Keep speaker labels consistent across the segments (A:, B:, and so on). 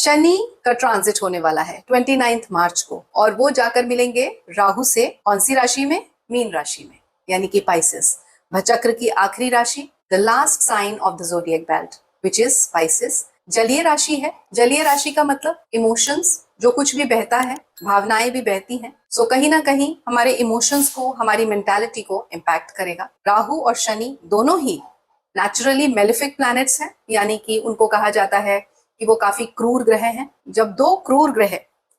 A: शनि का ट्रांजिट होने वाला है 29 मार्च को, और वो जाकर मिलेंगे राहु से कौन सी राशि में? मीन राशि में, यानी कि पाइसेस, भचक्र की आखिरी राशि, the last sign of the zodiac belt which is Pisces. जलीय राशि है। जलीय राशि का मतलब इमोशंस, जो कुछ भी बहता है, भावनाएं भी बहती हैं। सो कहीं ना कहीं हमारे इमोशंस को, हमारी मेंटालिटी को इम्पैक्ट करेगा। राहु और शनि दोनों ही नेचुरली मेलिफिक प्लैनेट्स हैं, यानी कि उनको कहा जाता है कि वो काफी क्रूर ग्रह हैं। जब दो क्रूर ग्रह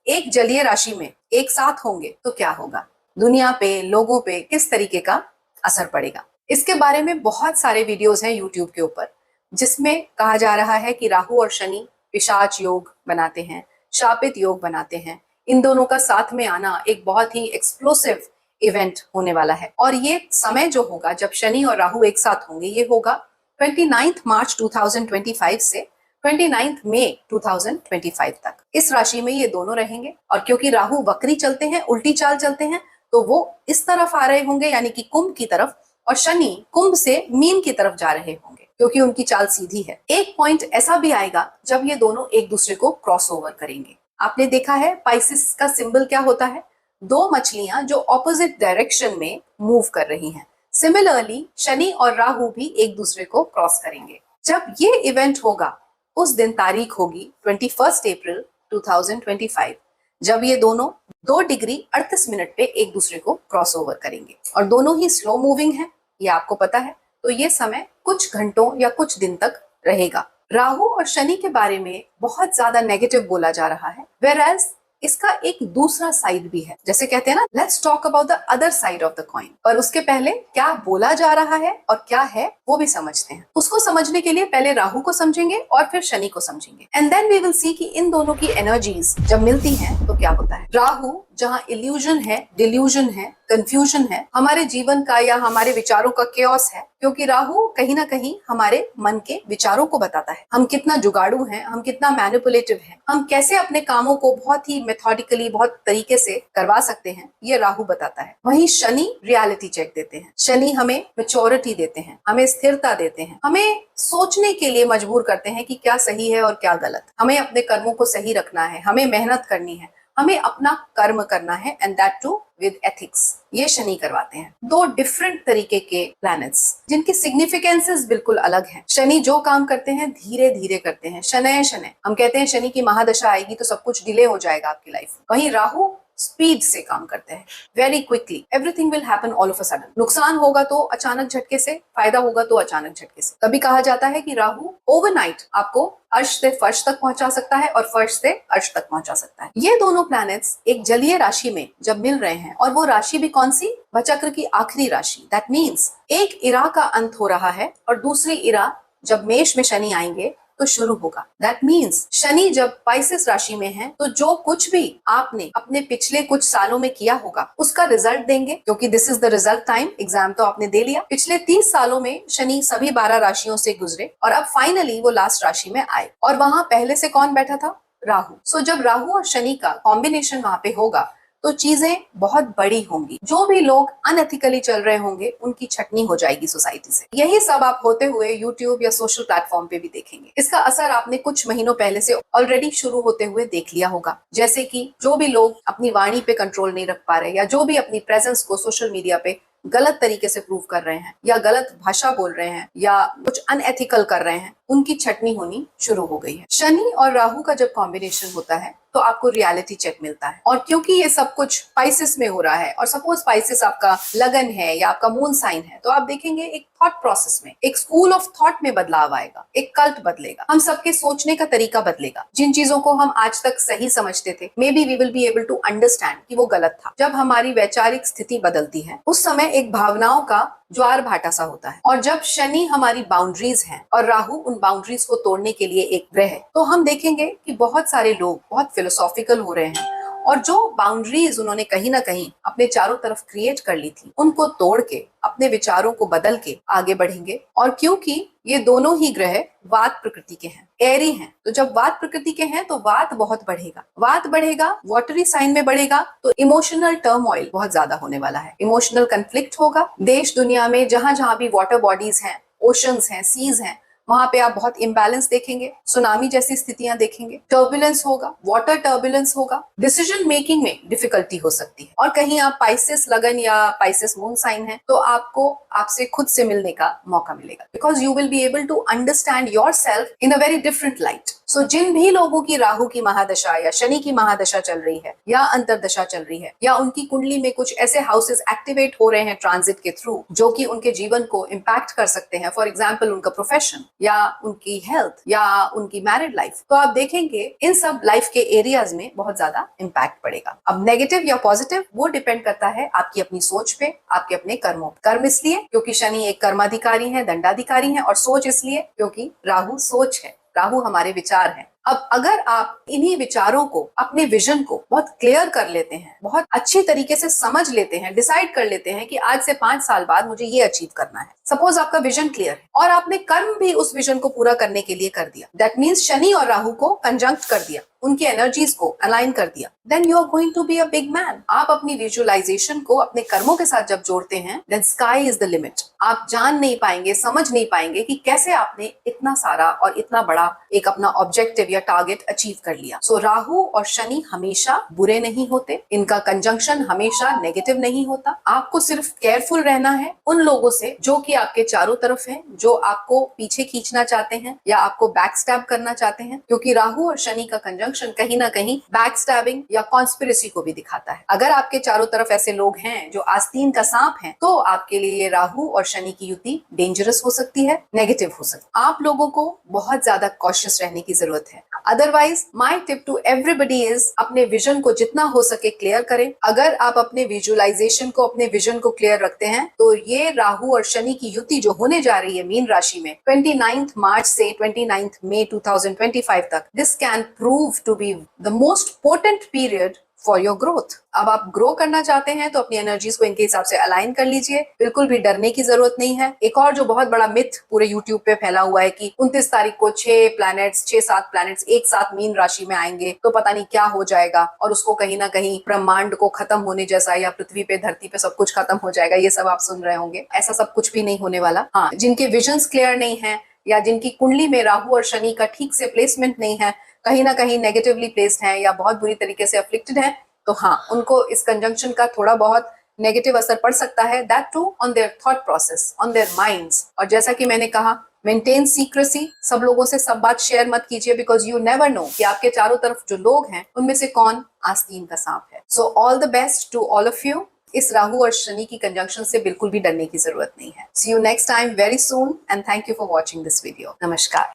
A: एक जलीय राशि में एक साथ होंगे तो क्या होगा, दुनिया पे, लोगों पे किस तरीके का असर पड़ेगा। इसके बारे में बहुत सारे वीडियोस हैं यूट्यूब के ऊपर, जिसमें कहा जा रहा है कि राहु और शनि पिशाच योग बनाते हैं, शापित योग बनाते हैं। इन दोनों का साथ में आना एक बहुत ही एक्सप्लोसिव इवेंट होने वाला है। और ये समय जो होगा जब शनि और राहु एक साथ होंगे, ये होगा 29 मार्च 2025 से 29 मई 2025 तक। इस राशि में ये दोनों रहेंगे। और क्योंकि राहु वक्री चलते हैं, उल्टी चाल चलते हैं, तो वो इस तरफ आ रहे होंगे, यानी कि कुंभ की तरफ, और शनि कुंभ से मीन की तरफ जा रहे होंगे, क्योंकि उनकी चाल सीधी है। एक पॉइंट ऐसा भी आएगा जब ये दोनों एक दूसरे को क्रॉस ओवर करेंगे। आपने देखा है पाइसिस का सिंबल क्या होता है? दो मछलियां जो ऑपोजिट डायरेक्शन में मूव कर रही हैं। सिमिलरली शनि और राहु भी एक दूसरे को क्रॉस करेंगे। जब ये इवेंट होगा, उस दिन तारीख होगी 21 अप्रैल 2025, जब ये दोनों 2 डिग्री 38 मिनट पे एक दूसरे को क्रॉस ओवर करेंगे। और दोनों ही स्लो मूविंग है, ये आपको पता है। तो ये समय कुछ घंटों या कुछ दिन तक रहेगा। राहु और शनि के बारे में बहुत ज्यादा नेगेटिव बोला जा रहा है, वेयरएज इसका एक दूसरा साइड भी है। जैसे कहते हैं ना, let's talk about the other side of the coin. पर उसके पहले क्या बोला जा रहा है और क्या है वो भी समझते हैं। उसको समझने के लिए पहले राहु को समझेंगे और फिर शनि को समझेंगे, and then we will see कि इन दोनों की एनर्जीज जब मिलती हैं तो क्या होता है। राहु जहाँ इल्यूजन है, डिल्यूजन है, कंफ्यूजन है, हमारे जीवन का या हमारे विचारों का केओस है, क्योंकि राहु कहीं ना कहीं हमारे मन के विचारों को बताता है। हम कितना जुगाड़ू हैं, हम कितना मैनिपुलेटिव हैं, हम कैसे अपने कामों को बहुत ही मेथोडिकली, बहुत तरीके से करवा सकते हैं, ये राहु बताता है। वहीं शनि रियलिटी चेक देते हैं। शनि हमें मैच्योरिटी देते हैं, हमें स्थिरता देते हैं, हमें सोचने के लिए मजबूर करते हैं कि क्या सही है और क्या गलत। हमें अपने कर्मों को सही रखना है, हमें मेहनत करनी है, हमें अपना कर्म करना है, and that too with ethics. ये शनि करवाते हैं। दो डिफरेंट तरीके के प्लैनेट्स जिनकी सिग्निफिकेंसेस बिल्कुल अलग हैं। शनि जो काम करते हैं धीरे धीरे करते हैं, शनय शनय। हम कहते हैं शनि की महादशा आएगी तो सब कुछ डिले हो जाएगा आपकी लाइफ में। वहीं राहु स्पीड से काम करते हैं, very quickly, everything will happen all of a sudden. नुकसान होगा तो अचानक झटके से, फायदा होगा तो अचानक झटके से। कभी कहा जाता है कि राहु ओवरनाइट आपको अर्श से फर्श तक पहुंचा सकता है और फर्श से अर्श तक पहुंचा सकता है। ये दोनों प्लैनेट्स एक जलीय राशि में जब मिल रहे हैं, और वो राशि भी कौन सी? भचक्र की आखिरी राशि। दैट मीन्स एक इरा का अंत हो रहा है और दूसरी इरा जब मेष में शनि आएंगे तो शुरू होगा। दैट मीन्स शनि जब पाइसेस राशि में है तो जो कुछ भी आपने अपने पिछले कुछ सालों में किया होगा उसका रिजल्ट देंगे, क्योंकि this is the result time. Exam तो आपने दे लिया। पिछले 30 सालों में शनि सभी 12 राशियों से गुजरे और अब फाइनली वो लास्ट राशि में आए, और वहां पहले से कौन बैठा था? राहु। सो जब राहु और शनि का कॉम्बिनेशन वहां पे होगा तो चीजें बहुत बड़ी होंगी। जो भी लोग अनएथिकली चल रहे होंगे उनकी छटनी हो जाएगी सोसाइटी से। यही सब आप होते हुए यूट्यूब या सोशल प्लेटफॉर्म पे भी देखेंगे। इसका असर आपने कुछ महीनों पहले से ऑलरेडी शुरू होते हुए देख लिया होगा। जैसे कि जो भी लोग अपनी वाणी पे कंट्रोल नहीं रख पा रहे, या जो भी अपनी प्रेजेंस को सोशल मीडिया पे गलत तरीके से प्रूव कर रहे हैं, या गलत भाषा बोल रहे हैं, या कुछ अनएथिकल कर रहे हैं, उनकी छटनी होनी शुरू हो गई है। शनि और राहु का जब कॉम्बिनेशन होता है तो आपको रियलिटी चेक मिलता है। और क्योंकि ये सब कुछ स्पाइसेस में हो रहा है, और सपोज स्पाइसेस आपका लगन है या आपका मून साइन है, तो आप देखेंगे एक थॉट प्रोसेस में, एक स्कूल ऑफ थॉट में बदलाव आएगा, एक कल्ट बदलेगा, हम सबके सोचने का तरीका बदलेगा। जिन चीजों को हम आज तक सही समझते थे, maybe we will be able to understand कि वो गलत था। जब हमारी वैचारिक स्थिति बदलती है, उस समय एक भावनाओं का ज्वार भाटा सा होता है। और जब शनि हमारी बाउंड्रीज हैं और राहु उन बाउंड्रीज को तोड़ने के लिए एक ग्रह है, तो हम देखेंगे कि बहुत सारे लोग बहुत फिलोसॉफिकल हो रहे हैं, और जो बाउंड्रीज उन्होंने कहीं ना कहीं अपने चारों तरफ क्रिएट कर ली थी, उनको तोड़ के अपने विचारों को बदल के आगे बढ़ेंगे। और क्योंकि ये दोनों ही ग्रह वात प्रकृति के हैं, एरी हैं, तो जब वात प्रकृति के हैं तो वात बहुत बढ़ेगा। वात बढ़ेगा, वाटरी साइन में बढ़ेगा, तो इमोशनल टर्मोइल बहुत ज्यादा होने वाला है। इमोशनल कंफ्लिक्ट होगा। देश दुनिया में जहां जहां भी वाटर बॉडीज हैं, ओशंस हैं, सीज हैं, वहां पे आप बहुत इम्बैलेंस देखेंगे, सुनामी जैसी स्थितियां देखेंगे, टर्बुलेंस होगा, वाटर टर्बुलेंस होगा, डिसीजन मेकिंग में डिफिकल्टी हो सकती है। और कहीं आप पाइसेस लगन या पाइसेस मून साइन है तो आपको आपसे खुद से मिलने का मौका मिलेगा, because you will be able to understand yourself in a very different light. So जिन भी लोगों की राहु की महादशा या शनि की महादशा चल रही है या अंतरदशा चल रही है या उनकी कुंडली में कुछ ऐसे हाउसेस एक्टिवेट हो रहे हैं ट्रांजिट के थ्रू जो कि उनके जीवन को इम्पैक्ट कर सकते हैं, फॉर एग्जाम्पल उनका प्रोफेशन या उनकी हेल्थ या उनकी मैरिड लाइफ, तो आप देखेंगे इन सब लाइफ के एरियाज में बहुत ज्यादा इम्पैक्ट पड़ेगा। अब नेगेटिव या पॉजिटिव वो डिपेंड करता है आपकी अपनी सोच पे, आपके अपने कर्मों पे। कर्म इसलिए क्योंकि शनि एक कर्माधिकारी है, दंडाधिकारी है, और सोच इसलिए क्योंकि राहु सोच है, राहु हमारे विचार हैं। अब अगर आप इन्हीं विचारों को, अपने विजन को बहुत क्लियर कर लेते हैं, बहुत अच्छी तरीके से समझ लेते हैं, डिसाइड कर लेते हैं कि आज से 5 साल बाद मुझे ये अचीव करना है, सपोज आपका विजन क्लियर है और आपने कर्म भी उस विजन को पूरा करने के लिए कर दिया, दैट मीन्स शनि और राहु को कंजंक्ट कर दिया, उनकी एनर्जीज को अलाइन कर दिया, then you are going to be a big man. आप अपनी विजुअलाइजेशन को अपने कर्मों के साथ जब जोड़ते हैं, then sky is the limit. आप जान नहीं पाएंगे, समझ नहीं पाएंगे कि कैसे आपने इतना सारा और इतना बड़ा एक अपना ऑब्जेक्टिव या टारगेट अचीव कर लिया। सो राहु और शनि हमेशा बुरे नहीं होते, इनका कंजंक्शन हमेशा नेगेटिव नहीं होता। आपको सिर्फ केयरफुल रहना है उन लोगों से जो कि आपके चारों तरफ हैं, जो आपको पीछे खींचना चाहते हैं या आपको बैक स्टैब करना चाहते हैं, क्योंकि राहु और शनि का कंजंक्शन कहीं ना कहीं बैक स्टैबिंग या कॉन्स्पिरेसी को भी दिखाता है। अगर आपके चारों तरफ ऐसे लोग हैं जो आस्तीन का सांप हैं, तो आपके लिए राहु और शनि की युति डेंजरस हो सकती है, नेगेटिव हो सकती है। आप लोगों को बहुत ज्यादा कॉशियस रहने की जरूरत है। Otherwise my tip to everybody is अपने विजन को जितना हो सके क्लियर करें। अगर आप अपने विजुअलाइजेशन को, अपने विजन को क्लियर रखते हैं, तो ये राहु और शनि की युति जो होने जा रही है मीन राशि में 29 मार्च से 29 मई 2025 तक, this can prove to be the most potent period for your growth. अब आप ग्रो करना चाहते हैं तो अपनी एनर्जीज को इनके हिसाब से अलाइन कर लीजिए, बिल्कुल भी डरने की जरूरत नहीं है। एक और जो बहुत बड़ा मिथ पूरे यूट्यूब पे फैला हुआ है कि 29 तारीख को 6-7 प्लैनेट्स एक साथ मीन राशि में आएंगे तो पता नहीं क्या हो जाएगा, और उसको कहीं ना कहीं ब्रह्मांड को खत्म होने जैसा या पृथ्वी पे, धरती पे सब कुछ खत्म हो जाएगा, ये सब आप सुन रहे होंगे। ऐसा सब कुछ भी नहीं होने वाला। हाँ, जिनके विजन्स क्लियर नहीं है या जिनकी कुंडली में राहु और शनि का ठीक से प्लेसमेंट नहीं है, कहीं ना कहीं नेगेटिवली प्लेस्ड है या बहुत बुरी तरीके से अफ्लिक्टेड है, तो हाँ, उनको इस कंजंक्शन का थोड़ा बहुत नेगेटिव असर पड़ सकता है, that too on their thought process, on their minds. और जैसा कि मैंने कहा, मेंटेन सीक्रेसी, सब लोगों से सब बात शेयर मत कीजिए, बिकॉज यू नेवर नो कि आपके चारों तरफ जो लोग हैं उनमें से कौन आस्तीन का सांप है। So all the best to all of you. इस राहु और शनि की कंजंक्शन से बिल्कुल भी डरने की जरूरत नहीं है। See you next time very soon and thank you for watching this video. नमस्कार।